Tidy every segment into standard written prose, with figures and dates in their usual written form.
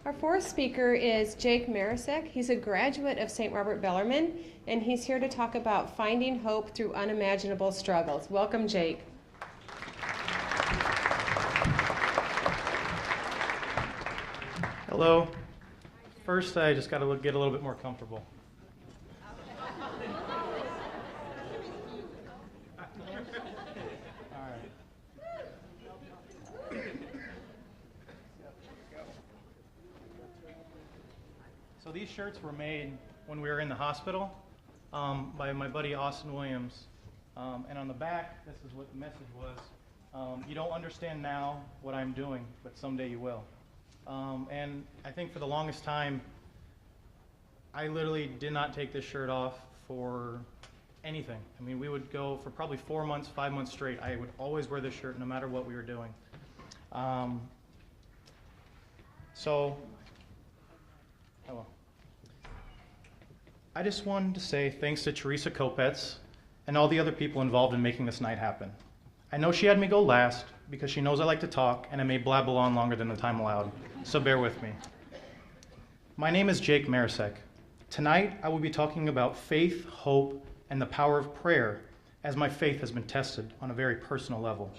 Our fourth speaker is Jake Marousek. He's a graduate of St. Robert Bellarmine, and he's here to talk about finding hope through unimaginable struggles. Welcome, Jake. Hello. First, I just got to get a little bit more comfortable. All right. So these shirts were made when we were in the hospital by my buddy Austin Williams. And on the back, this is what the message was. You don't understand now what I'm doing, but someday you will. And I think for the longest time, I literally did not take this shirt off for anything. I mean, we would go for probably 4 months, 5 months straight. I would always wear this shirt no matter what we were doing. Hello. I just wanted to say thanks to Teresa Kopetz and all the other people involved in making this night happen. I know she had me go last because she knows I like to talk and I may blabble on longer than the time allowed, so bear with me. My name is Jake Marousek. Tonight I will be talking about faith, hope, and the power of prayer as my faith has been tested on a very personal level.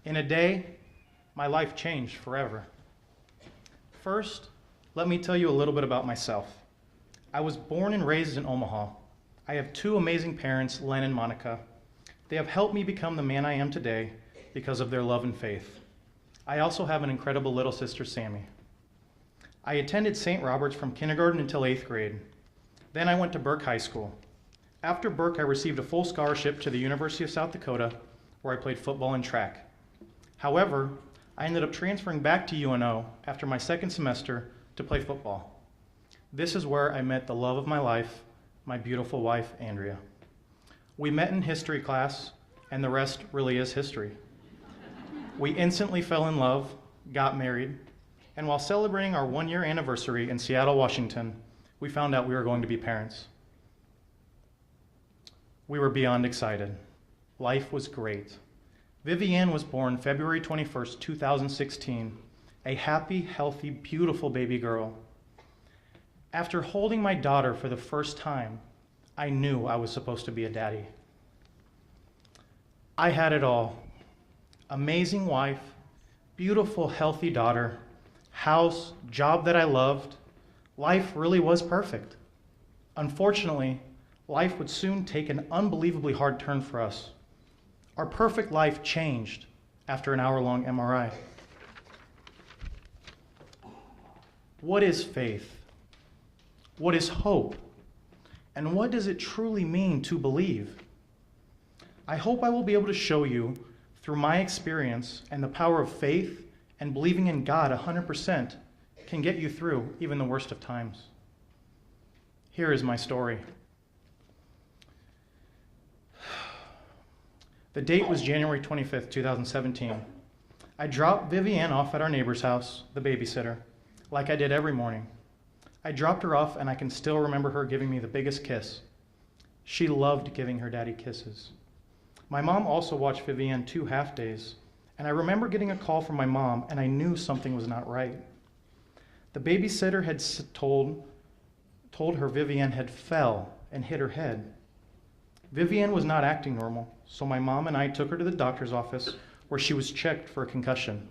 In a day, my life changed forever. First, let me tell you a little bit about myself. I was born and raised in Omaha. I have two amazing parents, Len and Monica. They have helped me become the man I am today because of their love and faith. I also have an incredible little sister, Sammy. I attended St. Robert's from kindergarten until 8th grade. Then I went to Burke High School. After Burke, I received a full scholarship to the University of South Dakota, where I played football and track. However, I ended up transferring back to UNO after my second semester to play football. This is where I met the love of my life, my beautiful wife, Andrea. We met in history class, and the rest really is history. We instantly fell in love, got married, and while celebrating our 1-year anniversary in Seattle, Washington, we found out we were going to be parents. We were beyond excited. Life was great. Vivienne was born February 21st, 2016, a happy, healthy, beautiful baby girl. After holding my daughter for the first time, I knew I was supposed to be a daddy. I had it all. Amazing wife, beautiful, healthy daughter, house, job that I loved. Life really was perfect. Unfortunately, life would soon take an unbelievably hard turn for us. Our perfect life changed after an hour-long MRI. What is faith? What is hope? And what does it truly mean to believe? I hope I will be able to show you, through my experience and the power of faith and believing in God 100% can get you through even the worst of times. Here is my story. The date was January 25th, 2017. I dropped Vivienne off at our neighbor's house, the babysitter, like I did every morning. I dropped her off and I can still remember her giving me the biggest kiss. She loved giving her daddy kisses. My mom also watched Vivienne 2 half-days, and I remember getting a call from my mom and I knew something was not right. The babysitter had told her Vivienne had fell and hit her head. Vivienne was not acting normal, so my mom and I took her to the doctor's office where she was checked for a concussion.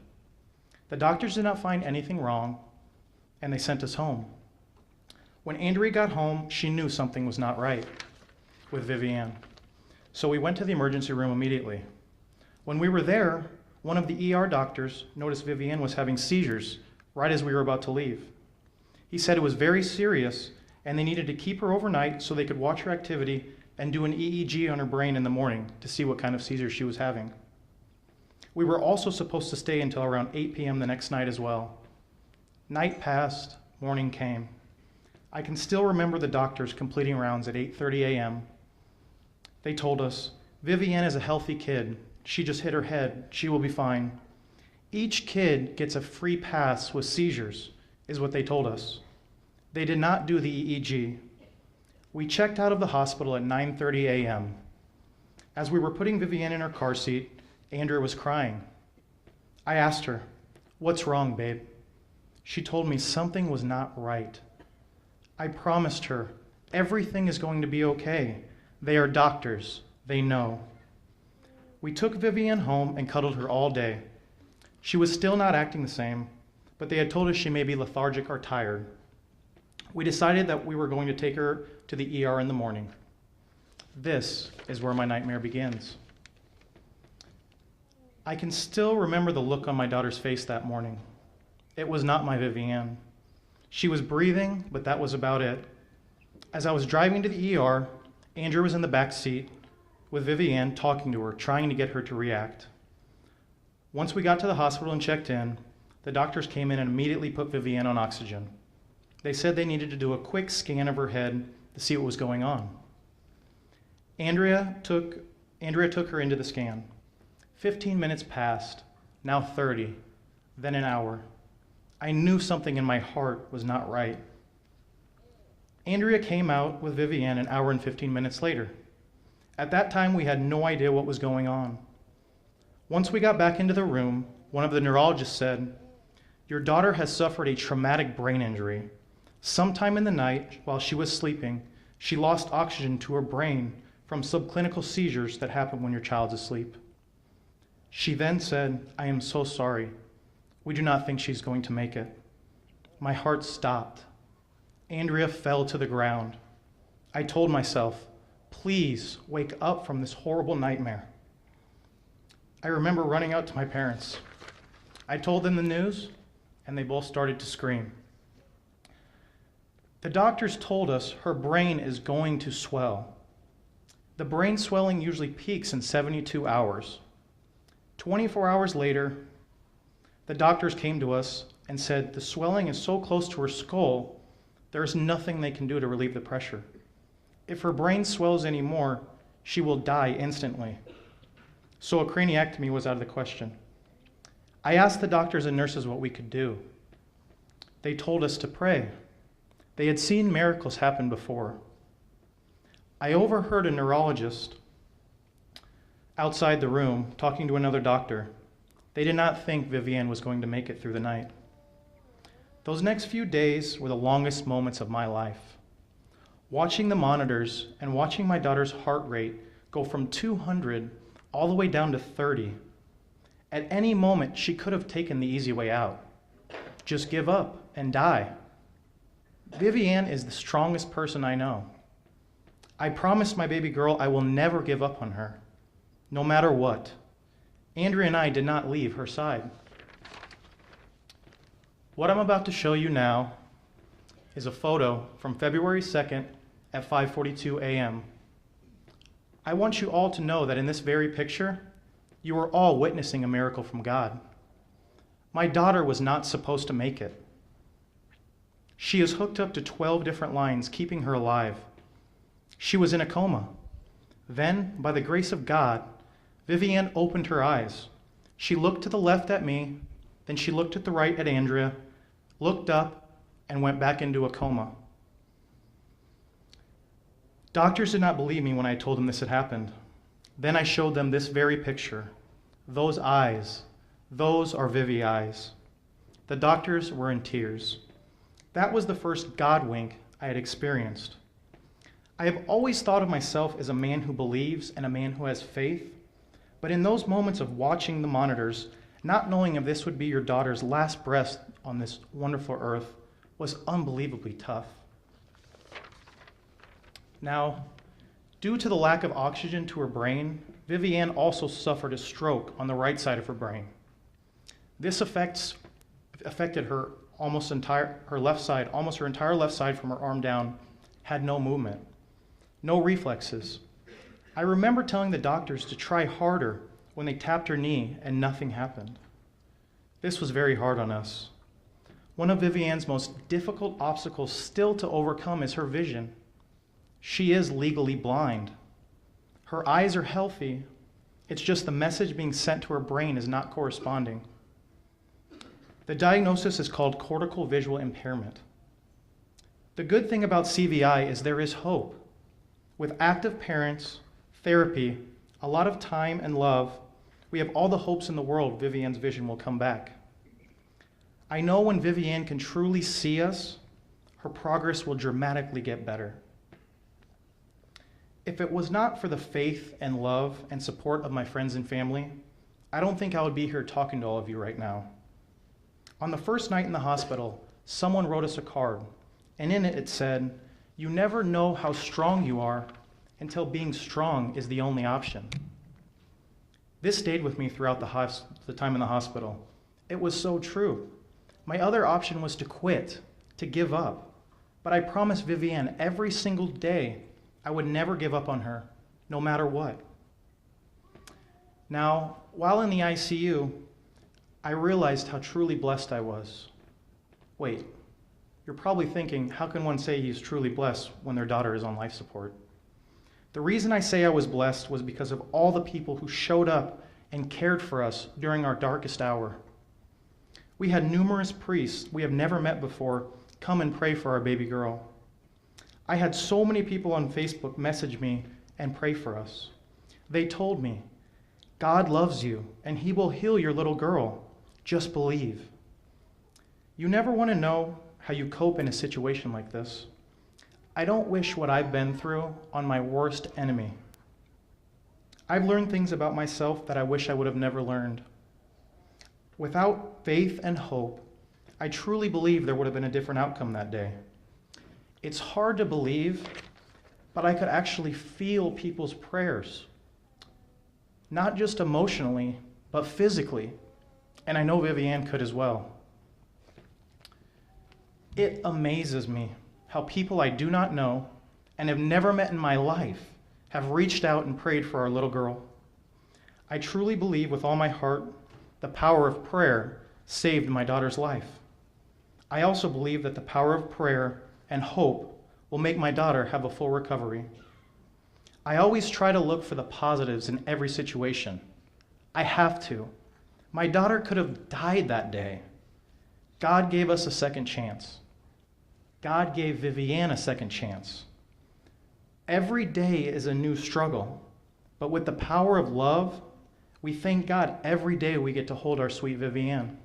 The doctors did not find anything wrong, and they sent us home. When Andrea got home, she knew something was not right with Vivienne. So we went to the emergency room immediately. When we were there, one of the ER doctors noticed Vivienne was having seizures right as we were about to leave. He said it was very serious and they needed to keep her overnight so they could watch her activity and do an EEG on her brain in the morning to see what kind of seizures she was having. We were also supposed to stay until around 8 p.m. the next night as well. Night passed, morning came. I can still remember the doctors completing rounds at 8:30 a.m. They told us, Vivienne is a healthy kid. She just hit her head. She will be fine. Each kid gets a free pass with seizures, is what they told us. They did not do the EEG. We checked out of the hospital at 9:30 a.m. As we were putting Vivienne in her car seat, Andrea was crying. I asked her, "What's wrong, babe?" She told me something was not right. I promised her, everything is going to be okay. They are doctors. They know. We took Vivian home and cuddled her all day. She was still not acting the same, but they had told us she may be lethargic or tired. We decided that we were going to take her to the ER in the morning. This is where my nightmare begins. I can still remember the look on my daughter's face that morning. It was not my Vivian. She was breathing, but that was about it. As I was driving to the ER, Andrew was in the back seat with Vivian talking to her, trying to get her to react. Once we got to the hospital and checked in, the doctors came in and immediately put Vivian on oxygen. They said they needed to do a quick scan of her head to see what was going on. Andrea took her into the scan. 15 minutes passed, now 30, then an hour. I knew something in my heart was not right. Andrea came out with Vivian an hour and 15 minutes later. At that time, we had no idea what was going on. Once we got back into the room, one of the neurologists said, "Your daughter has suffered a traumatic brain injury. Sometime in the night, while she was sleeping, she lost oxygen to her brain from subclinical seizures that happen when your child's asleep." She then said, "I am so sorry. We do not think she's going to make it." My heart stopped. Andrea fell to the ground. I told myself, please wake up from this horrible nightmare. I remember running out to my parents. I told them the news, and they both started to scream. The doctors told us her brain is going to swell. The brain swelling usually peaks in 72 hours. 24 hours later, the doctors came to us and said the swelling is so close to her skull, there's nothing they can do to relieve the pressure. If her brain swells anymore, she will die instantly. So a craniectomy was out of the question. I asked the doctors and nurses what we could do. They told us to pray. They had seen miracles happen before. I overheard a neurologist outside the room talking to another doctor. They did not think Vivian was going to make it through the night. Those next few days were the longest moments of my life. Watching the monitors and watching my daughter's heart rate go from 200 all the way down to 30. At any moment, she could have taken the easy way out. Just give up and die. Vivian is the strongest person I know. I promised my baby girl I will never give up on her, no matter what. Andrea and I did not leave her side. What I'm about to show you now is a photo from February 2nd at 5:42 a.m. I want you all to know that in this very picture, you are all witnessing a miracle from God. My daughter was not supposed to make it. She is hooked up to 12 different lines, keeping her alive. She was in a coma. Then, by the grace of God, Vivian opened her eyes. She looked to the left at me, then she looked at the right at Andrea, looked up, and went back into a coma. Doctors did not believe me when I told them this had happened. Then I showed them this very picture. Those eyes, those are Vivi's eyes. The doctors were in tears. That was the first God wink I had experienced. I have always thought of myself as a man who believes and a man who has faith, but in those moments of watching the monitors, not knowing if this would be your daughter's last breath on this wonderful earth was unbelievably tough. Now, due to the lack of oxygen to her brain, Vivian also suffered a stroke on the right side of her brain. This affected her her left side, almost her entire left side from her arm down, had no movement, no reflexes. I remember telling the doctors to try harder when they tapped her knee and nothing happened. This was very hard on us. One of Vivian's most difficult obstacles still to overcome is her vision. She is legally blind. Her eyes are healthy. It's just the message being sent to her brain is not corresponding. The diagnosis is called cortical visual impairment. The good thing about CVI is there is hope. With active parents, therapy, a lot of time and love, we have all the hopes in the world Vivian's vision will come back. I know when Vivian can truly see us, her progress will dramatically get better. If it was not for the faith and love and support of my friends and family, I don't think I would be here talking to all of you right now. On the first night in the hospital, someone wrote us a card, and in it said, "You never know how strong you are until being strong is the only option." This stayed with me throughout the time in the hospital. It was so true. My other option was to quit, to give up. But I promised Vivian every single day I would never give up on her, no matter what. Now, while in the ICU, I realized how truly blessed I was. Wait, you're probably thinking, how can one say he's truly blessed when their daughter is on life support? The reason I say I was blessed was because of all the people who showed up and cared for us during our darkest hour. We had numerous priests we have never met before come and pray for our baby girl. I had so many people on Facebook message me and pray for us. They told me, "God loves you and he will heal your little girl. Just believe." You never want to know how you cope in a situation like this. I don't wish what I've been through on my worst enemy. I've learned things about myself that I wish I would have never learned. Without faith and hope, I truly believe there would have been a different outcome that day. It's hard to believe, but I could actually feel people's prayers. Not just emotionally, but physically. And I know Vivian could as well. It amazes me how people I do not know and have never met in my life have reached out and prayed for our little girl. I truly believe with all my heart the power of prayer saved my daughter's life. I also believe that the power of prayer and hope will make my daughter have a full recovery. I always try to look for the positives in every situation. I have to. My daughter could have died that day. God gave us a second chance. God gave Vivian a second chance. Every day is a new struggle, but with the power of love, we thank God every day we get to hold our sweet Vivian.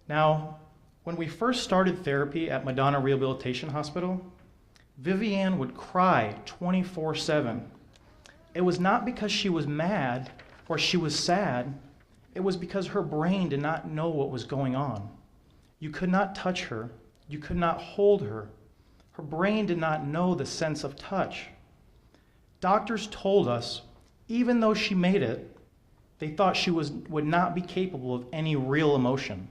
Now, when we first started therapy at Madonna Rehabilitation Hospital, Vivian would cry 24/7. It was not because she was mad or she was sad. It was because her brain did not know what was going on. You could not touch her. You could not hold her. Her brain did not know the sense of touch. Doctors told us, even though she made it, they thought she would not be capable of any real emotion.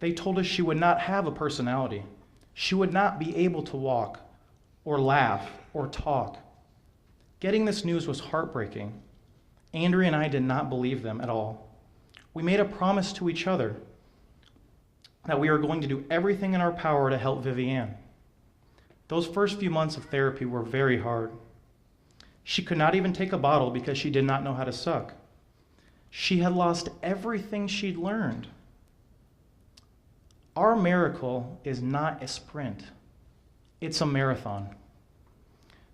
They told us she would not have a personality. She would not be able to walk or laugh or talk. Getting this news was heartbreaking. Andrea and I did not believe them at all. We made a promise to each other that we were going to do everything in our power to help Vivian. Those first few months of therapy were very hard. She could not even take a bottle because she did not know how to suck. She had lost everything she'd learned. Our miracle is not a sprint. It's a marathon.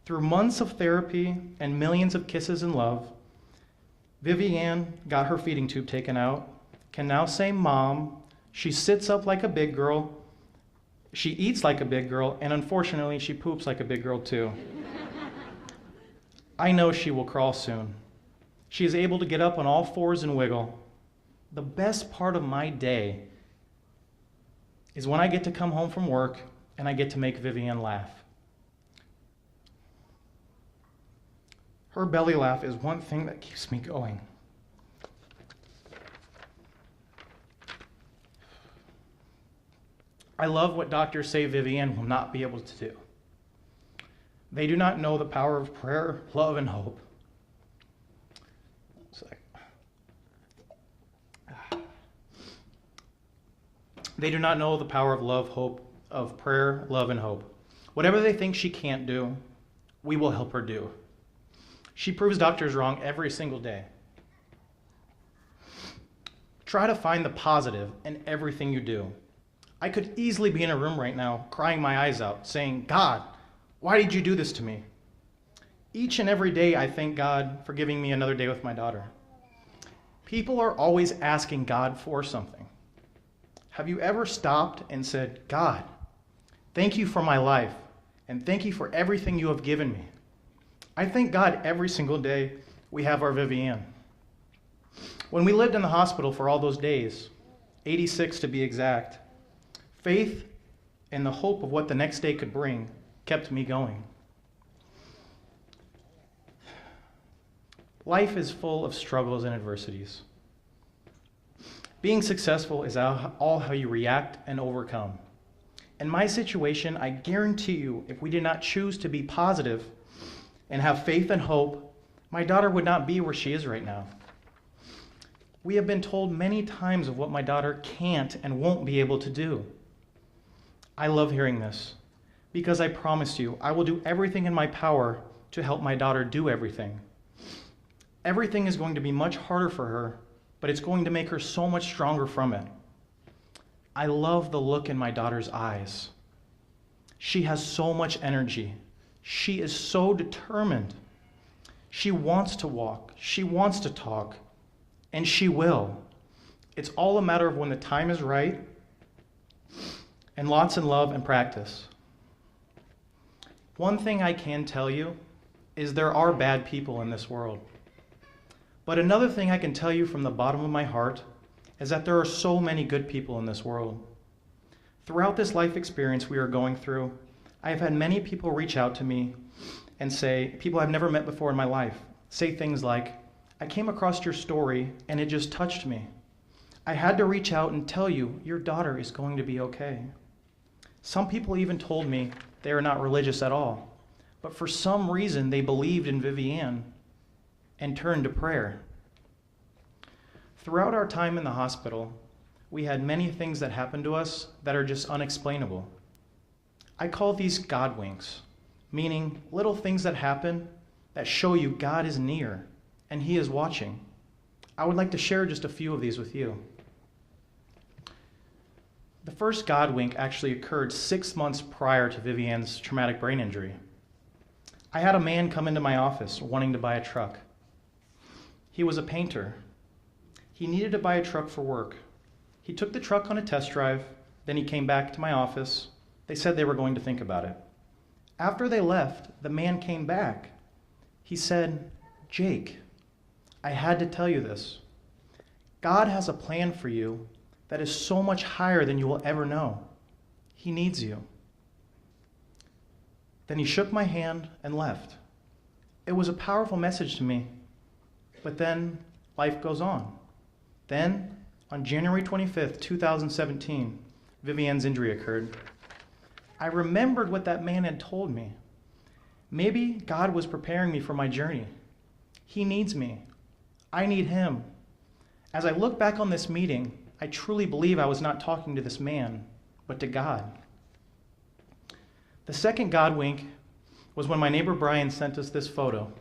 Through months of therapy and millions of kisses and love, Vivian got her feeding tube taken out, can now say mom. She sits up like a big girl. She eats like a big girl, and unfortunately, she poops like a big girl too. I know she will crawl soon. She is able to get up on all fours and wiggle. The best part of my day is when I get to come home from work and I get to make Vivian laugh. Her belly laugh is one thing that keeps me going. I love what doctors say Vivian will not be able to do. They do not know the power of prayer, love, and hope. They do not know the power of love, hope, of prayer, love, and hope. Whatever they think she can't do, we will help her do. She proves doctors wrong every single day. Try to find the positive in everything you do. I could easily be in a room right now, crying my eyes out, saying, "God, why did you do this to me?" Each and every day, I thank God for giving me another day with my daughter. People are always asking God for something. Have you ever stopped and said, God, thank you for my life, and thank you for everything you have given me? I thank God every single day we have our Vivienne. When we lived in the hospital for all those days, 86 to be exact, faith and the hope of what the next day could bring kept me going. Life is full of struggles and adversities. Being successful is all how you react and overcome. In my situation, I guarantee you, if we did not choose to be positive and have faith and hope, my daughter would not be where she is right now. We have been told many times of what my daughter can't and won't be able to do. I love hearing this because I promise you, I will do everything in my power to help my daughter do everything. Everything is going to be much harder for her, but it's going to make her so much stronger from it. I love the look in my daughter's eyes. She has so much energy. She is so determined. She wants to walk. She wants to talk. And she will. It's all a matter of when the time is right and lots of love and practice. One thing I can tell you is there are bad people in this world. But another thing I can tell you from the bottom of my heart is that there are so many good people in this world. Throughout this life experience we are going through, I have had many people reach out to me and say, people I've never met before in my life, say things like, I came across your story and it just touched me. I had to reach out and tell you, your daughter is going to be okay. Some people even told me they are not religious at all, but for some reason they believed in Vivienne and turned to prayer. Throughout our time in the hospital, we had many things that happened to us that are just unexplainable. I call these God winks, meaning little things that happen that show you God is near and He is watching. I would like to share just a few of these with you. The first God wink actually occurred 6 months prior to Vivienne's traumatic brain injury. I had a man come into my office wanting to buy a truck. He was a painter. He needed to buy a truck for work. He took the truck on a test drive, then he came back to my office. They said they were going to think about it. After they left, the man came back. He said, Jake, I had to tell you this. God has a plan for you that is so much higher than you will ever know. He needs you. Then he shook my hand and left. It was a powerful message to me. But then life goes on. Then, on January 25th, 2017, Vivienne's injury occurred. I remembered what that man had told me. Maybe God was preparing me for my journey. He needs me. I need Him. As I look back on this meeting, I truly believe I was not talking to this man, but to God. The second God wink was when my neighbor Brian sent us this photo.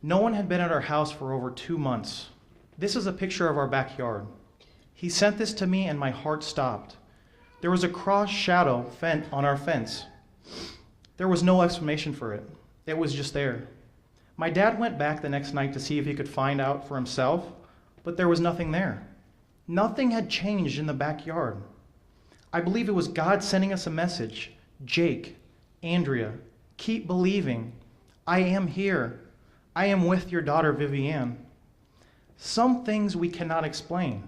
No one had been at our house for over 2 months. This is a picture of our backyard. He sent this to me and my heart stopped. There was a cross shadow on our fence. There was no explanation for it. It was just there. My dad went back the next night to see if he could find out for himself, but there was nothing there. Nothing had changed in the backyard. I believe it was God sending us a message. Jake, Andrea, keep believing. I am here. I am with your daughter, Vivienne. Some things we cannot explain.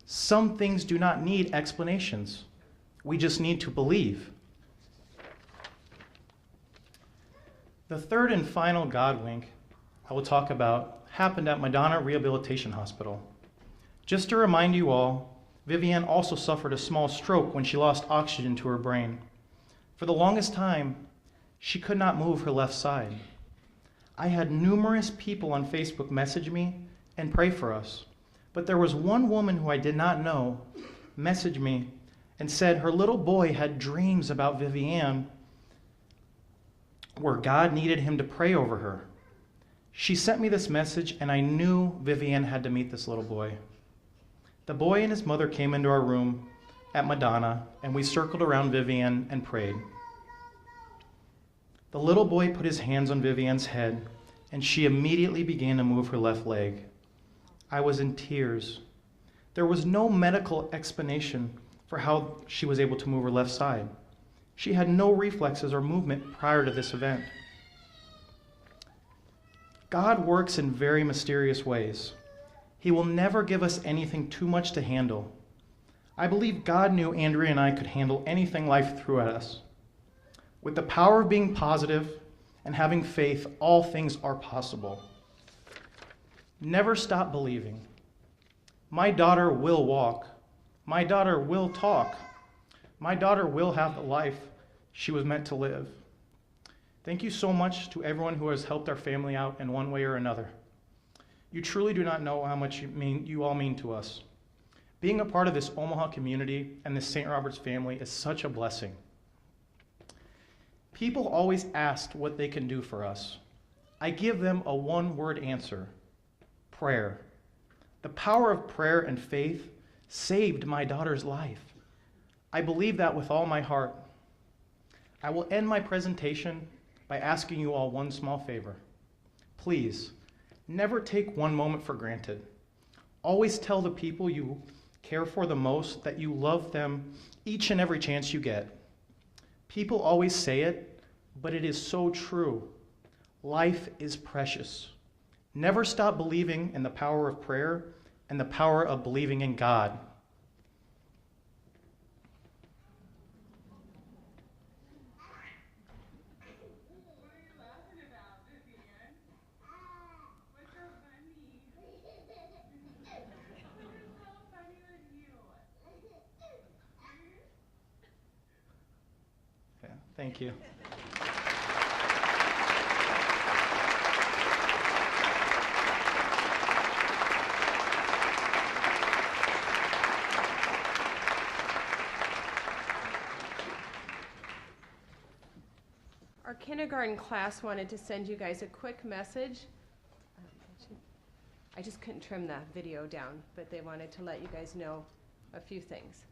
Some things do not need explanations. We just need to believe. The third and final God wink I will talk about happened at Madonna Rehabilitation Hospital. Just to remind you all, Vivienne also suffered a small stroke when she lost oxygen to her brain. For the longest time, she could not move her left side. I had numerous people on Facebook message me and pray for us, but there was one woman who I did not know message me and said her little boy had dreams about Vivienne where God needed him to pray over her. She sent me this message and I knew Vivienne had to meet this little boy. The boy and his mother came into our room at Madonna and we circled around Vivienne and prayed. The little boy put his hands on Vivienne's head and she immediately began to move her left leg. I was in tears. There was no medical explanation for how she was able to move her left side. She had no reflexes or movement prior to this event. God works in very mysterious ways. He will never give us anything too much to handle. I believe God knew Andrea and I could handle anything life threw at us. With the power of being positive and having faith, all things are possible. Never stop believing. My daughter will walk. My daughter will talk. My daughter will have the life she was meant to live. Thank you so much to everyone who has helped our family out in one way or another. You truly do not know how much you all mean to us. Being a part of this Omaha community and this St. Robert's family is such a blessing. People always ask what they can do for us. I give them a one-word answer: prayer. The power of prayer and faith saved my daughter's life. I believe that with all my heart. I will end my presentation by asking you all one small favor. Please, never take one moment for granted. Always tell the people you care for the most that you love them each and every chance you get. People always say it, but it is so true. Life is precious. Never stop believing in the power of prayer and the power of believing in God. Yeah, thank you. Our kindergarten class wanted to send you guys a quick message. I just couldn't trim the video down, but they wanted to let you guys know a few things.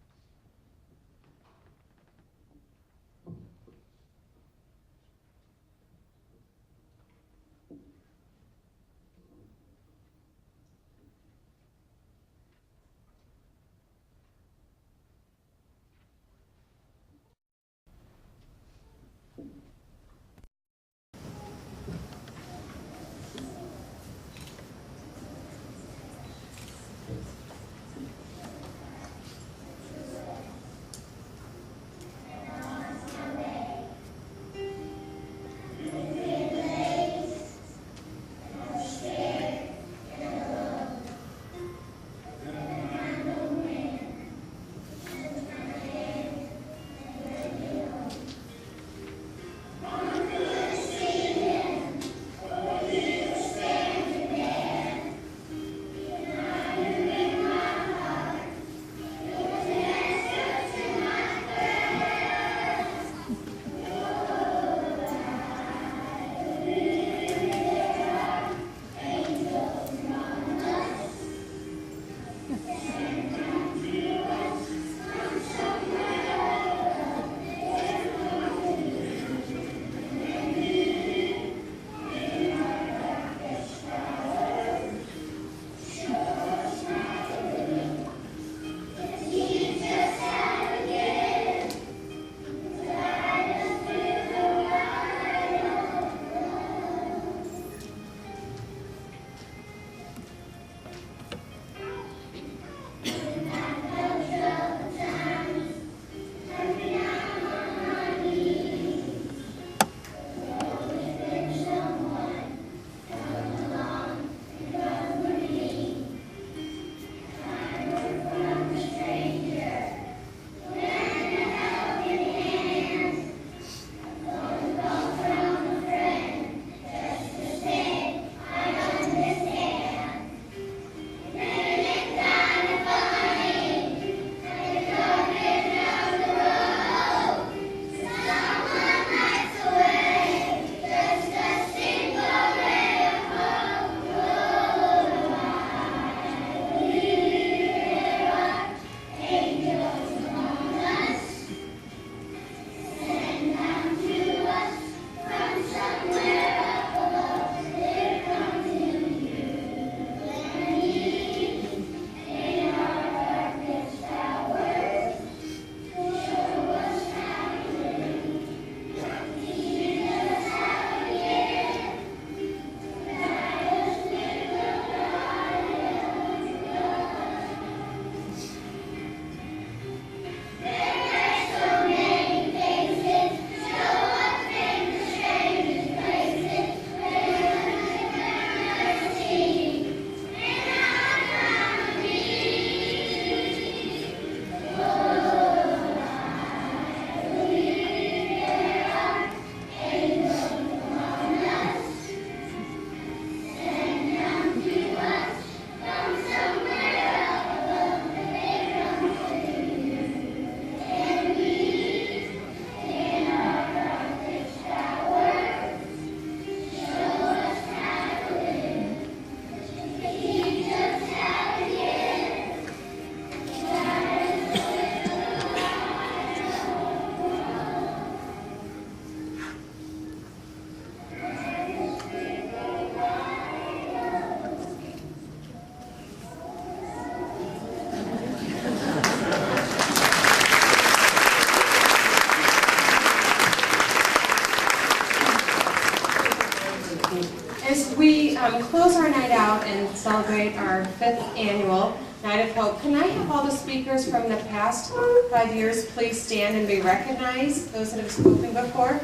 celebrate our 5th annual Night of Hope. Can I have all the speakers from the past 5 years please stand and be recognized, those that have spoken before?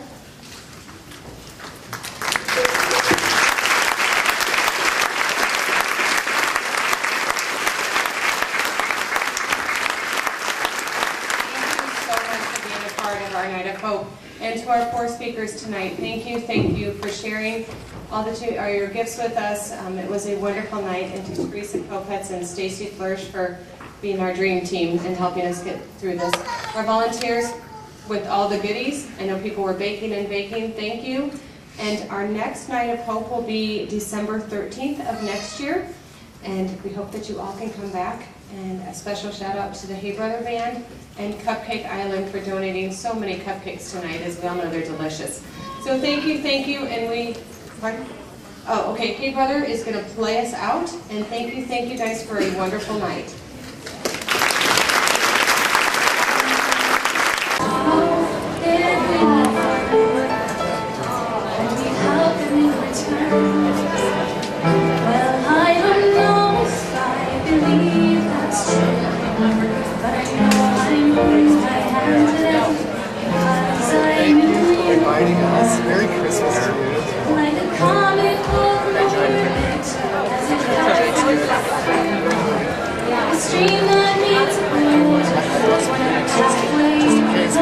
Our Night of Hope. And to our 4 speakers tonight, thank you for sharing all that your gifts with us. It was a wonderful night, and to Teresa Kopetz and Stacy Flourish for being our dream team and helping us get through this. Our volunteers with all the goodies, I know people were baking and baking, thank you. And our next Night of Hope will be December 13th of next year, and we hope that you all can come back. And a special shout out to the Hey Brother Band and Cupcake Island for donating so many cupcakes tonight. As we all know, they're delicious. So thank you, and we, pardon? Oh, okay, Hey Brother is going to play us out, and thank you guys for a wonderful night. Inviting us. Merry Christmas to you. Like a comic book a stream that needs a